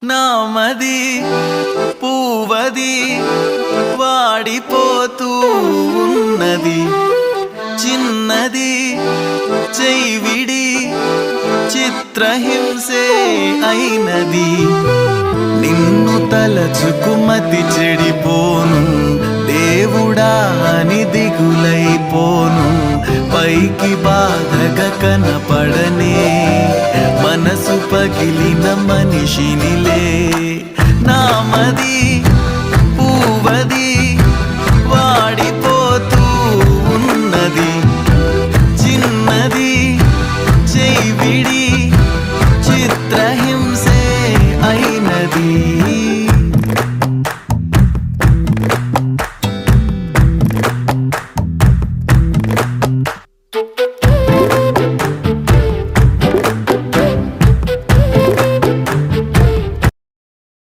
నామది పూవది వాడిపోతూ ఉన్నది, చిన్నది చెయ్యివిడి చిత్రహింసే అయినది. నిన్ను తలచుకుమతి చెడిపోను, దేవుడా అని దిగులైపోను. పైకి బాధగా కనపడనే మనసు పగిలిన మనిషినిలే. నామది పూవది వాడిపోతూ ఉన్నది, చిన్నది చెయ్యివిడి చిత్రహింసే అయినది.